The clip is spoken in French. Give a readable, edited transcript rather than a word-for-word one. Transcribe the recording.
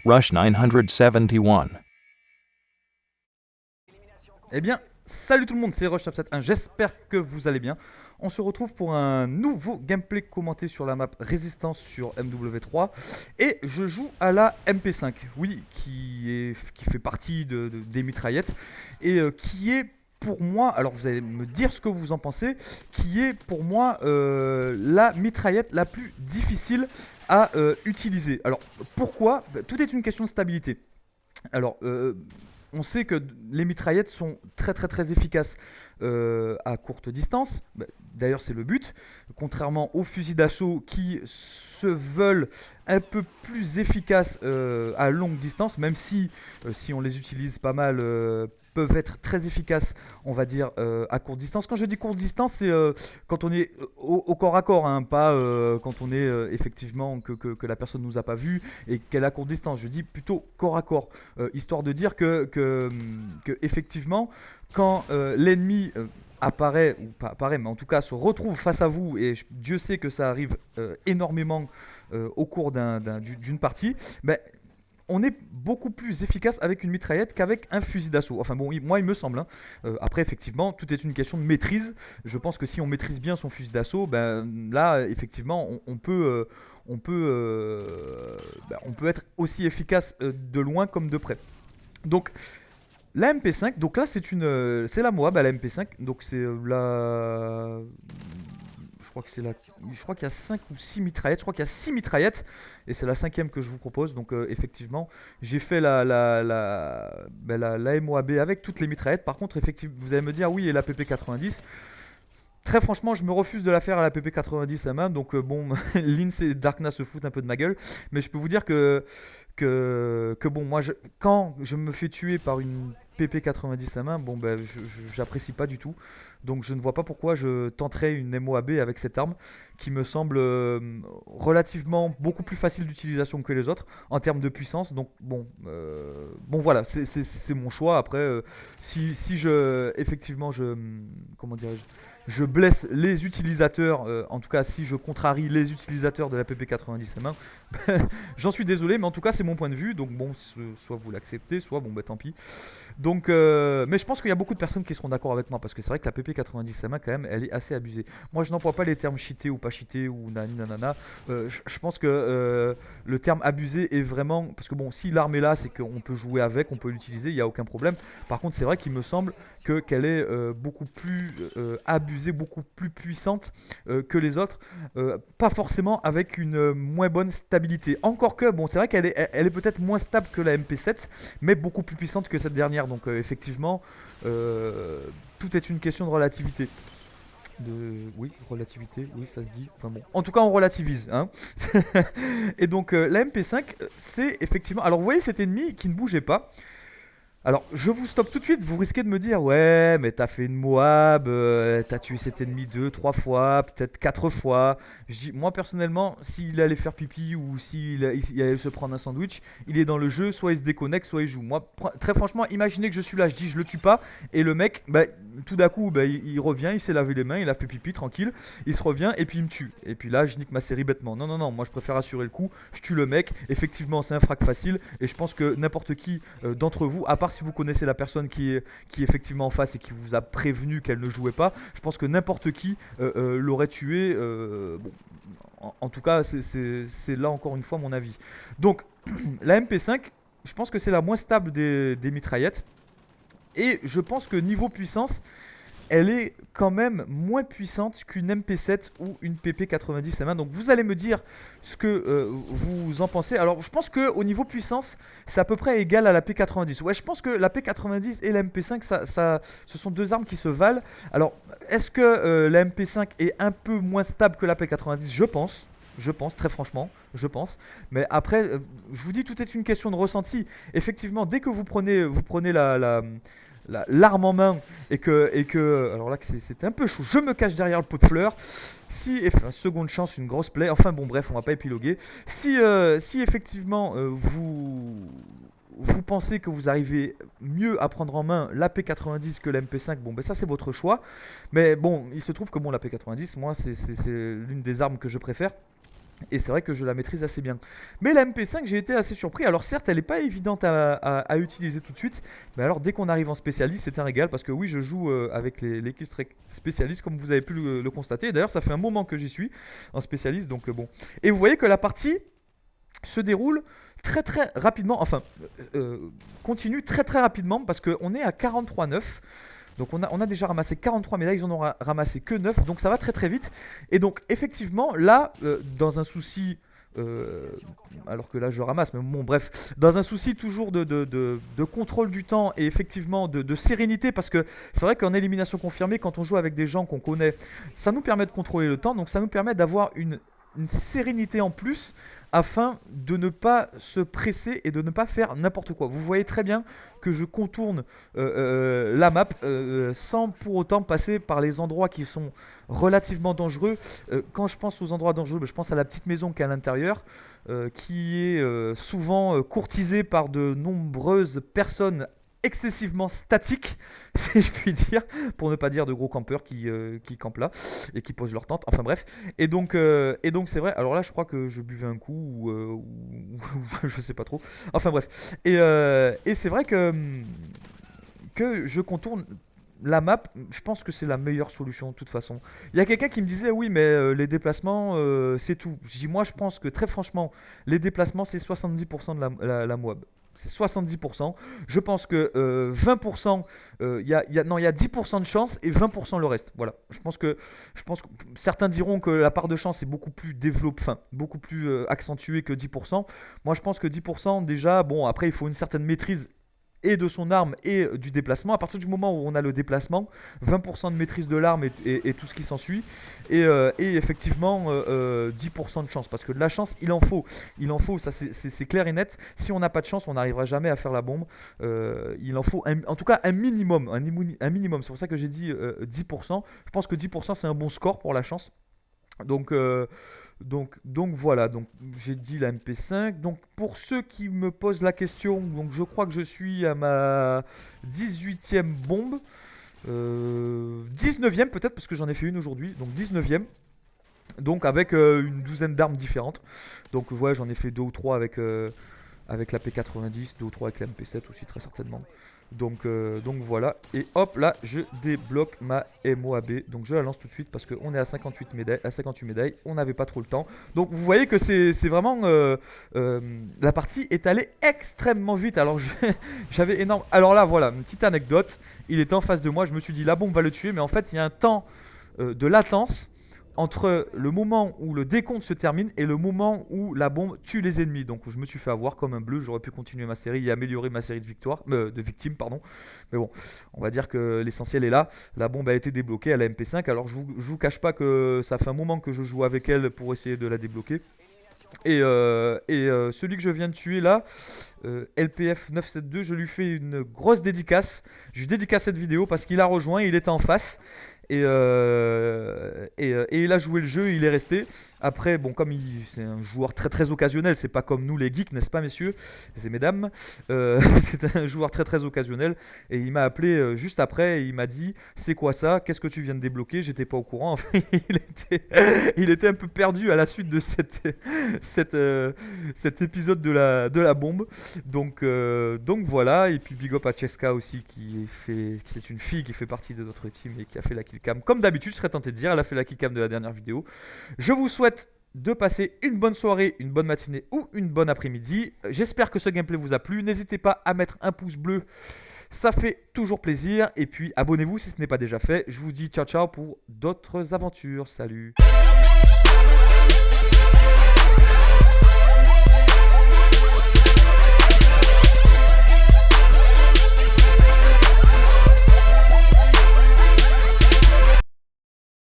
Rush 971. Eh bien, salut tout le monde, c'est Rush971, j'espère que vous allez bien. On se retrouve pour un nouveau gameplay commenté sur la map Résistance sur MW3. Et je joue à la MP5, oui, qui fait partie des mitraillettes. Et qui est pour moi, alors vous allez me dire ce que vous en pensez, qui est pour moi la mitraillette la plus difficile à utiliser. Alors pourquoi? Tout est une question de stabilité. Alors, on sait que les mitraillettes sont très efficaces à courte distance. D'ailleurs, c'est le but. Contrairement aux fusils d'assaut qui se veulent un peu plus efficaces à longue distance, même si on les utilise pas mal, peuvent être très efficaces, on va dire, à courte distance. Quand je dis courte distance, c'est quand on est au corps à corps, hein, pas quand on est effectivement que la personne ne nous a pas vu et qu'elle est à courte distance. Je dis plutôt corps à corps, histoire de dire que effectivement, quand l'ennemi apparaît, ou pas apparaît, mais en tout cas se retrouve face à vous, et Dieu sait que ça arrive énormément au cours d'une partie, ben, on est beaucoup plus efficace avec une mitraillette qu'avec un fusil d'assaut. Enfin bon, moi il me semble, hein. Après effectivement, tout est une question de maîtrise. Je pense que si on maîtrise bien son fusil d'assaut, ben là effectivement on peut être aussi efficace de loin comme de près. Donc la MP5, donc là c'est la Moab à la MP5, donc c'est la, je crois que c'est la, je crois qu'il y a 5 ou 6 mitraillettes, je crois qu'il y a 6 mitraillettes et c'est la cinquième que je vous propose. Donc effectivement, j'ai fait la MOAB avec toutes les mitraillettes. Par contre, effectivement, vous allez me dire oui, et la PP90. Très franchement, je me refuse de la faire à la PP90 à main. Donc bon, Linz et Darkna se foutent un peu de ma gueule. Mais je peux vous dire que bon, moi, quand je me fais tuer par une PP90 à main, bon, ben, j'apprécie pas du tout. Donc je ne vois pas pourquoi je tenterais une MOAB avec cette arme qui me semble relativement beaucoup plus facile d'utilisation que les autres en termes de puissance. Donc bon, bon voilà, c'est mon choix. Après, si je, effectivement, comment dirais-je, je blesse les utilisateurs, en tout cas si je contrarie les utilisateurs de la PP90 main, j'en suis désolé, mais en tout cas c'est mon point de vue, donc bon, soit vous l'acceptez, soit bon bah tant pis. Donc, mais je pense qu'il y a beaucoup de personnes qui seront d'accord avec moi, parce que c'est vrai que la PP90 main quand même, elle est assez abusée. Moi je n'emploie pas les termes cheaté ou pas cheaté ou nani nanana, je pense que le terme abusé est vraiment, parce que bon, si l'arme est là, c'est qu'on peut jouer avec, on peut l'utiliser, il n'y a aucun problème. Par contre c'est vrai qu'il me semble qu'elle est beaucoup plus abusée, beaucoup plus puissante que les autres, pas forcément avec une moins bonne stabilité. Encore que, bon, c'est vrai elle est peut-être moins stable que la MP7, mais beaucoup plus puissante que cette dernière. Donc effectivement, tout est une question de relativité. Oui, relativité, oui, ça se dit. Enfin bon, en tout cas, on relativise, hein. Et donc la MP5, c'est effectivement. Alors vous voyez cet ennemi qui ne bougeait pas. Alors, je vous stoppe tout de suite, vous risquez de me dire, ouais, mais t'as fait une Moab, t'as tué cet ennemi 2, 3 fois, peut-être 4 fois. Moi, personnellement, s'il allait faire pipi ou il allait se prendre un sandwich, il est dans le jeu, soit il se déconnecte, soit il joue. Moi, très franchement, imaginez que je suis là, je dis, je le tue pas, et le mec, bah, tout d'un coup, bah, il revient, il s'est lavé les mains, il a fait pipi, tranquille, il se revient, et puis il me tue. Et puis là, je nique ma série bêtement. Non, non, non, moi je préfère assurer le coup, je tue le mec, effectivement, c'est un frac facile, et je pense que n'importe qui d'entre vous, à part si vous connaissez la personne qui est effectivement en face et qui vous a prévenu qu'elle ne jouait pas, je pense que n'importe qui l'aurait tué. Bon, en tout cas, c'est là encore une fois mon avis. Donc, la MP5, je pense que c'est la moins stable des mitraillettes. Et je pense que niveau puissance, elle est quand même moins puissante qu'une MP7 ou une PP90 à main. Donc vous allez me dire ce que vous en pensez. Alors je pense qu'au niveau puissance, c'est à peu près égal à la P90. Ouais, je pense que la P90 et la MP5, ce sont deux armes qui se valent. Alors est-ce que la MP5 est un peu moins stable que la P90? Je pense. Je pense, très franchement, je pense. Mais après, je vous dis, tout est une question de ressenti. Effectivement, dès que vous prenez l'arme en main et que alors là c'est un peu chaud, je me cache derrière le pot de fleurs, enfin, seconde chance, une grosse plaie, enfin bon bref, on va pas épiloguer, si effectivement vous pensez que vous arrivez mieux à prendre en main la P90 que la MP5, bon ben ça c'est votre choix, mais bon il se trouve que bon la P90 moi c'est l'une des armes que je préfère. Et c'est vrai que je la maîtrise assez bien. Mais la MP5, j'ai été assez surpris. Alors certes, elle n'est pas évidente à utiliser tout de suite. Mais alors dès qu'on arrive en spécialiste, c'est un régal. Parce que oui, je joue avec les kits spécialistes, comme vous avez pu le constater. D'ailleurs, ça fait un moment que j'y suis en spécialiste. Donc bon. Et vous voyez que la partie se déroule très très rapidement. Enfin, continue très très rapidement. Parce qu'on est à 43,9. Donc on a déjà ramassé 43 médailles, ils en ont ramassé que 9, donc ça va très très vite. Et donc effectivement, là, dans un souci, alors que là je ramasse, mais bon bref, dans un souci toujours de contrôle du temps et effectivement de sérénité, parce que c'est vrai qu'en élimination confirmée, quand on joue avec des gens qu'on connaît, ça nous permet de contrôler le temps, donc ça nous permet d'avoir une sérénité en plus afin de ne pas se presser et de ne pas faire n'importe quoi. Vous voyez très bien que je contourne la map sans pour autant passer par les endroits qui sont relativement dangereux. Quand je pense aux endroits dangereux, je pense à la petite maison qui est à l'intérieur, qui est souvent courtisée par de nombreuses personnes excessivement statiques, si je puis dire, pour ne pas dire de gros campeurs qui campent là et qui posent leur tente. Enfin bref. Et donc c'est vrai. Alors là, je crois que je buvais un coup ou je sais pas trop. Enfin bref. Et c'est vrai que je contourne la map. Je pense que c'est la meilleure solution de toute façon. Il y a quelqu'un qui me disait oui, mais les déplacements, c'est tout. Je dis moi, je pense que très franchement, les déplacements, c'est 70% de la Moab. C'est 70%. Je pense que 20%, il y a 10% de chance et 20% le reste. Voilà. Je pense que certains diront que la part de chance est beaucoup plus développée, enfin beaucoup plus accentuée que 10%. Moi, je pense que 10% déjà, bon, après, il faut une certaine maîtrise et de son arme et du déplacement. À partir du moment où on a le déplacement, 20% de maîtrise de l'arme et tout ce qui s'ensuit, et effectivement 10% de chance, parce que de la chance il en faut, ça c'est clair et net. Si on n'a pas de chance, on n'arrivera jamais à faire la bombe. Il en faut en tout cas un minimum, un minimum. C'est pour ça que j'ai dit 10%. Je pense que 10% c'est un bon score pour la chance. Donc voilà, donc j'ai dit la MP5. Donc pour ceux qui me posent la question, donc je crois que je suis à ma 18e bombe. 19e peut-être, parce que j'en ai fait une aujourd'hui. Donc 19e. Donc avec une douzaine d'armes différentes. Donc ouais, j'en ai fait 2 ou 3 avec la P90, 2 ou 3 avec la MP7 aussi très certainement. Donc voilà, et hop là je débloque ma MOAB. Donc je la lance tout de suite parce qu'on est à 58 médailles, on n'avait pas trop le temps. Donc vous voyez que c'est vraiment la partie est allée extrêmement vite. Alors j'avais énorme. Alors là voilà, une petite anecdote, il était en face de moi, je me suis dit la bombe va le tuer, mais en fait il y a un temps de latence entre le moment où le décompte se termine et le moment où la bombe tue les ennemis. Donc je me suis fait avoir comme un bleu, j'aurais pu continuer ma série et améliorer ma série de victimes, pardon. Mais bon, on va dire que l'essentiel est là. La bombe a été débloquée à la MP5. Alors je vous cache pas que ça fait un moment que je joue avec elle pour essayer de la débloquer. Et celui que je viens de tuer là, LPF 972, je lui fais une grosse dédicace. Je lui dédicace cette vidéo parce qu'il a rejoint, il était en face. Et il a joué le jeu, il est resté. Après, bon, comme c'est un joueur très très occasionnel, c'est pas comme nous les geeks, n'est-ce pas, messieurs et mesdames. C'est un joueur très très occasionnel. Et il m'a appelé juste après et il m'a dit c'est quoi ça? Qu'est-ce que tu viens de débloquer? J'étais pas au courant. Enfin, il était un peu perdu à la suite de cet épisode de la bombe. Donc voilà. Et puis big up à Cheska aussi, c'est une fille qui fait partie de notre team et qui a fait la killcam. Comme d'habitude, je serais tenté de dire, elle a fait la killcam de la dernière vidéo. Je vous souhaite de passer une bonne soirée, une bonne matinée ou une bonne après-midi. J'espère que ce gameplay vous a plu. N'hésitez pas à mettre un pouce bleu, ça fait toujours plaisir. Et puis abonnez-vous si ce n'est pas déjà fait. Je vous dis ciao ciao pour d'autres aventures. Salut.